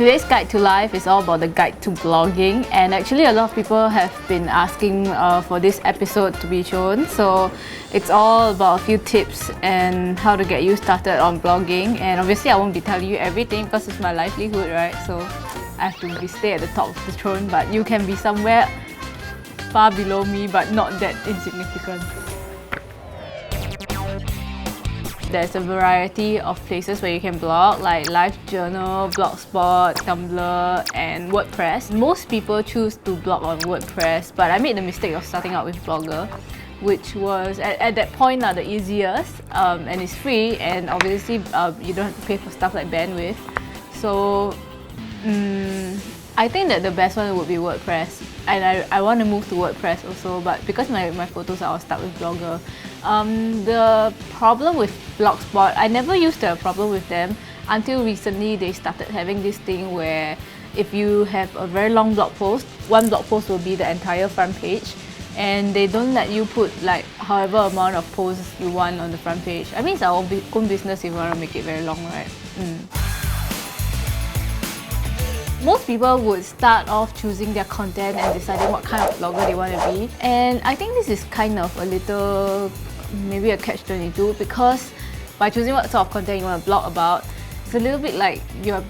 Today's guide to life is all about the guide to blogging, and actually a lot of people have been asking for this episode to be shown. So it's all about a few tips and how to get you started on blogging. And obviously I won't be telling you everything because it's my livelihood, right? So I have to stay at the top of the throne, but you can be somewhere far below me but not that insignificant. There's a variety of places where you can blog, like LiveJournal, Blogspot, Tumblr, and WordPress. Most people choose to blog on WordPress, but I made the mistake of starting out with Blogger, which was at that point the easiest, and it's free, and obviously you don't have to pay for stuff like bandwidth. So I think that the best one would be WordPress, and I want to move to WordPress also, but because my photos are all stuck with Blogger. The problem with Blogspot, I never used to have a problem with them until recently. They started having this thing where if you have a very long blog post, one blog post will be the entire front page, and they don't let you put like however amount of posts you want on the front page. I mean, it's our own business if you want to make it very long, right? Most people would start off choosing their content and deciding what kind of blogger they want to be. And I think this is kind of a little, maybe a catch-22, because by choosing what sort of content you want to blog about, it's a little bit like you're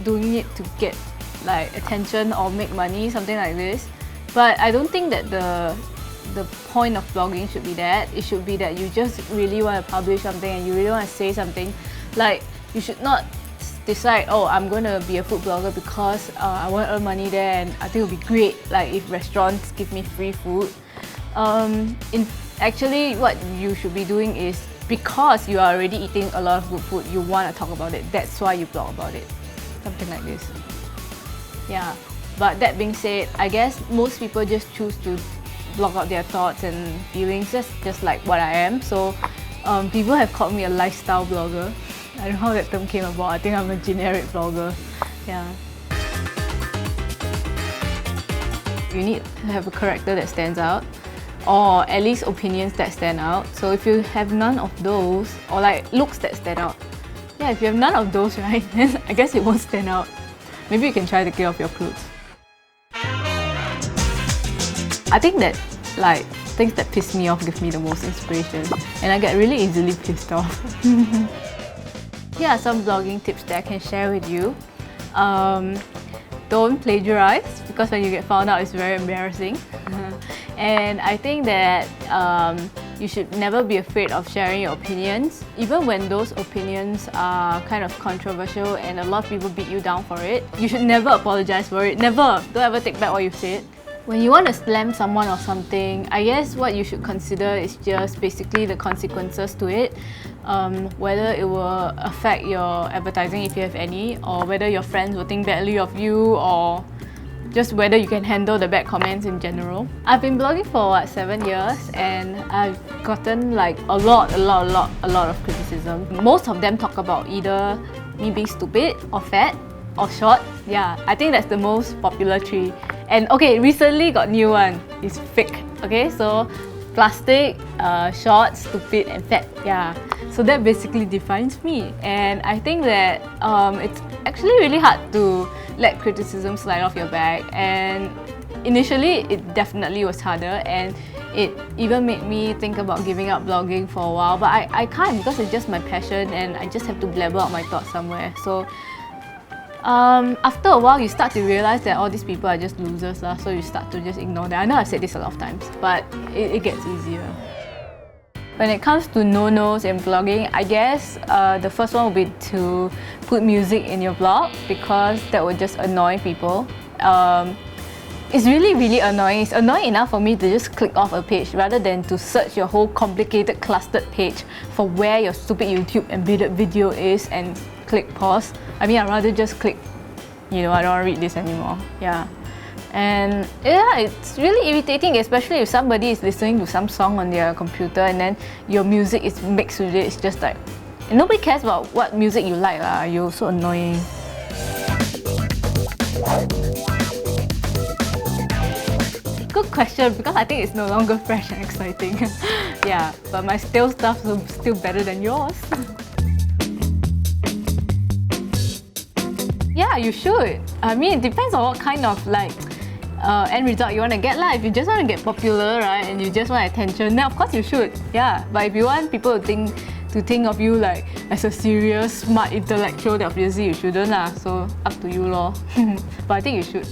doing it to get like attention or make money, something like this. But I don't think that the point of blogging should be that. It should be that you just really want to publish something and you really want to say something. Like, you should not decide, oh, I'm going to be a food blogger because I want to earn money there and I think it would be great like if restaurants give me free food. Actually, what you should be doing is, because you are already eating a lot of good food, you want to talk about it. That's why you blog about it. Something like this. Yeah. But that being said, I guess most people just choose to blog out their thoughts and feelings, just like what I am. So people have called me a lifestyle blogger. I don't know how that term came about. I think I'm a generic blogger. Yeah. You need to have a character that stands out, or at least opinions that stand out. So if you have none of those, or like looks that stand out, yeah, if you have none of those, right, then I guess it won't stand out. Maybe you can try to get off your clothes. I think that like things that piss me off give me the most inspiration, and I get really easily pissed off. Here are some blogging tips that I can share with you. Don't plagiarize, because when you get found out, it's very embarrassing. And I think that you should never be afraid of sharing your opinions, even when those opinions are kind of controversial and a lot of people beat you down for it. You should never apologize for it. Never! Don't ever take back what you've said. When you want to slam someone or something, I guess what you should consider is just basically the consequences to it. Whether it will affect your advertising if you have any, or whether your friends will think badly of you, or just whether you can handle the bad comments in general. I've been blogging for 7 years, and I've gotten like a lot of criticism. Most of them talk about either me being stupid or fat or short. Yeah, I think that's the most popular three. And okay, recently got new one. It's fake. Okay, so plastic, short, stupid, and fat. Yeah, so that basically defines me. And I think that it's actually really hard to let criticism slide off your back. And initially, it definitely was harder, and it even made me think about giving up blogging for a while. But I can't, because it's just my passion, and I just have to blabber out my thoughts somewhere. So after a while, you start to realize that all these people are just losers, so you start to just ignore them. I know I've said this a lot of times, but it gets easier. When it comes to no-nos in blogging, I guess the first one would be to put music in your blog, because that would just annoy people. It's really annoying. It's annoying enough for me to just click off a page rather than to search your whole complicated clustered page for where your stupid YouTube embedded video is and click pause. I mean, I'd rather just click, I don't want to read this anymore. Yeah. And yeah, it's really irritating, especially if somebody is listening to some song on their computer and then your music is mixed with it. It's just like, and nobody cares about what music you like. You're so annoying. Good question, because I think it's no longer fresh and exciting. Yeah, but my stale stuff is still better than yours. Yeah, you should. I mean, it depends on what kind of like end result you want to get lah. If you just want to get popular, right, and you just want attention, then of course you should. Yeah, but if you want people to think of you like as a serious, smart intellectual, then obviously you shouldn't lah. So up to you lor. But I think you should.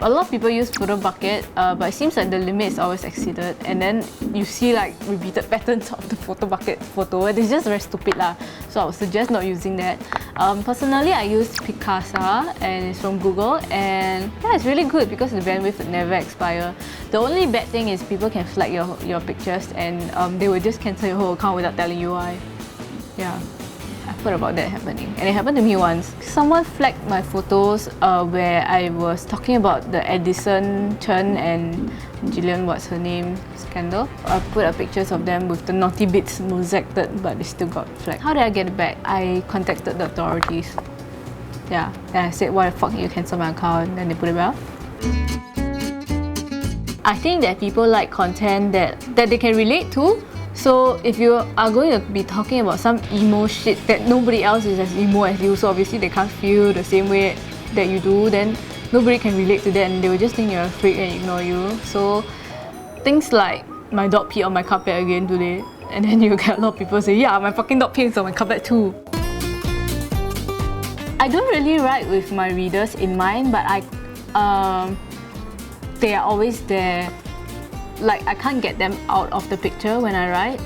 A lot of people use photo bucket, but it seems like the limit is always exceeded, and then you see like repeated patterns of the photo bucket photo, and it's just very stupid lah. So I would suggest not using that. Personally, I use Picasa, and it's from Google, and yeah, it's really good because the bandwidth would never expire. The only bad thing is people can flag your pictures, and they will just cancel your whole account without telling you why. Yeah. I've heard about that happening, and it happened to me once. Someone flagged my photos where I was talking about the Edison Chen and Jillian, what's her name, scandal. I put up pictures of them with the naughty bits mosaicked, but they still got flagged. How did I get it back? I contacted the authorities. Yeah, and I said, why the fuck you cancel my account? And then they put it back. I think that people like content that they can relate to. So if you are going to be talking about some emo shit that nobody else is as emo as you, so obviously they can't feel the same way that you do, then nobody can relate to that and they will just think you're a freak and ignore you. So things like, my dog peed on my carpet again today, and then you get a lot of people say, yeah, my fucking dog pees on my carpet too. I don't really write with my readers in mind, but they are always there. Like, I can't get them out of the picture when I write.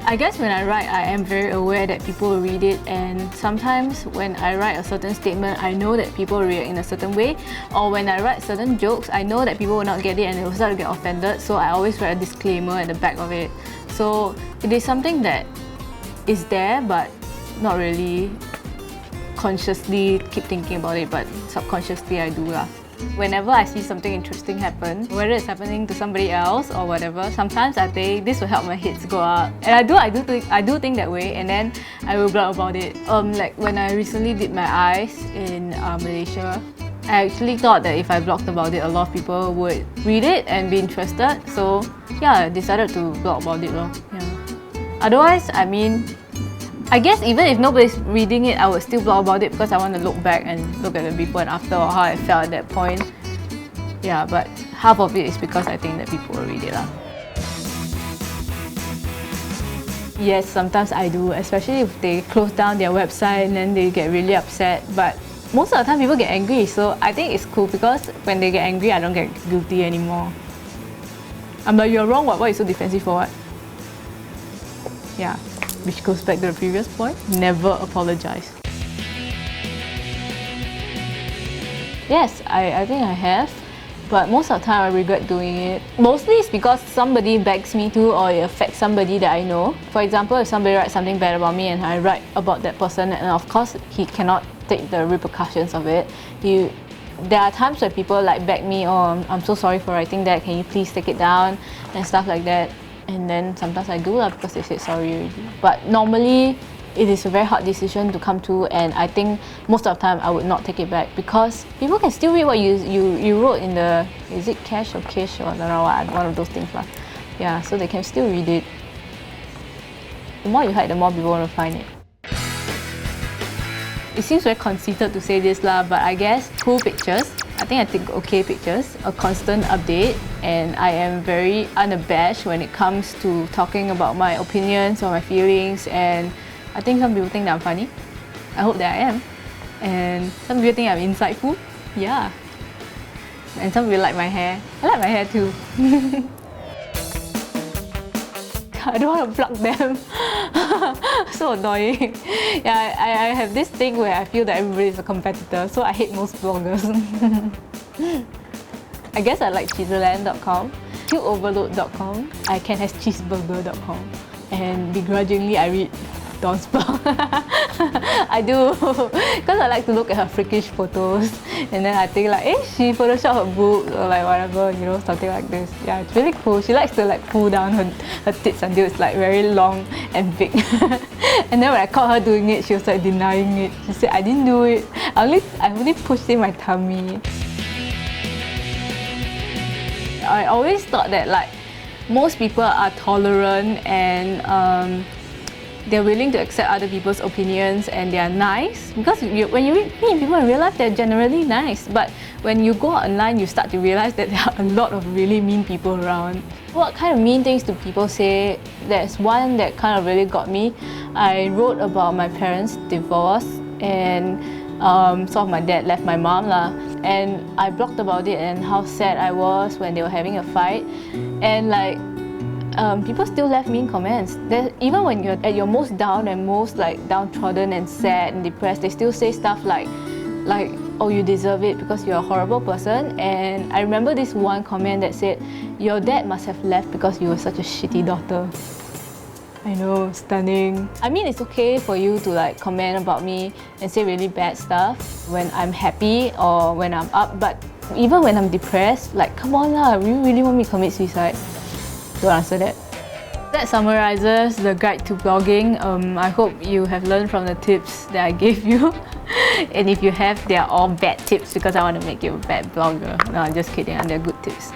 I guess when I write, I am very aware that people will read it, and sometimes when I write a certain statement, I know that people react in a certain way, or when I write certain jokes, I know that people will not get it and they will start to get offended, so I always write a disclaimer at the back of it. So it is something that is there, but not really consciously keep thinking about it, but subconsciously I do lah. Whenever I see something interesting happen, whether it's happening to somebody else or whatever, sometimes I think this will help my hits go up, and I do think that way, and then I will blog about it. Like when I recently did my eyes in Malaysia, I actually thought that if I blogged about it, a lot of people would read it and be interested. So yeah, I decided to blog about it lor. Yeah. Otherwise, I mean, I guess even if nobody's reading it, I would still blog about it because I want to look back and look at the before and after, or how I felt at that point. Yeah, but half of it is because I think that people will read it lah. Yes, sometimes I do, especially if they close down their website and then they get really upset. But most of the time people get angry, so I think it's cool because when they get angry, I don't get guilty anymore. I'm like, you're wrong, what are you so defensive for what? Yeah. Which goes back to the previous point, never apologize. Yes, I think I have, but most of the time I regret doing it. Mostly it's because somebody begs me to, or it affects somebody that I know. For example, if somebody writes something bad about me and I write about that person, and of course he cannot take the repercussions of it. There are times where people like beg me, oh, I'm so sorry for writing that, can you please take it down, and stuff like that. And then sometimes I do lah because they said sorry already. But normally, it is a very hard decision to come to, and I think most of the time I would not take it back because people can still read what you wrote in the, is it cache or cache or I don't know what, one of those things lah. Yeah, so they can still read it. The more you hide, the more people want to find it. It seems very conceited to say this lah, but I guess cool pictures. I think I take okay pictures, a constant update, and I am very unabashed when it comes to talking about my opinions or my feelings, and I think some people think that I'm funny. I hope that I am. And some people think I'm insightful. Yeah. And some people like my hair. I like my hair too. I don't want to plug them. So annoying. Yeah, I have this thing where I feel that everybody is a competitor, so I hate most bloggers. I guess I like cheeserland.com, QOverload.com, I can has cheeseburger.com, and begrudgingly I read Dawn's blog. I do, because I like to look at her freakish photos, and then I think like, she photoshopped her boobs or like whatever, you know, something like this. Yeah, it's really cool. She likes to like pull down her tits until it's like very long and big. And then when I caught her doing it, she was like denying it. She said, I didn't do it. I only pushed in my tummy. I always thought that like most people are tolerant and they're willing to accept other people's opinions and they're nice. Because when you meet people in real life, they're generally nice. But when you go online, you start to realize that there are a lot of really mean people around. What kind of mean things do people say? There's one that kind of really got me. I wrote about my parents' divorce and sort of my dad left my mom lah. And I blogged about it and how sad I was when they were having a fight. And like, people still left mean comments. Even when you're at your most down and most like downtrodden and sad and depressed, they still say stuff like, oh, you deserve it because you're a horrible person. And I remember this one comment that said, your dad must have left because you were such a shitty daughter. I know, stunning. I mean, it's okay for you to like comment about me and say really bad stuff when I'm happy or when I'm up, but even when I'm depressed, like, come on lah, you really want me to commit suicide? Don't answer that. That summarizes the guide to blogging. I hope you have learned from the tips that I gave you. And if you have, they are all bad tips because I want to make you a bad blogger. No, I'm just kidding, they're good tips.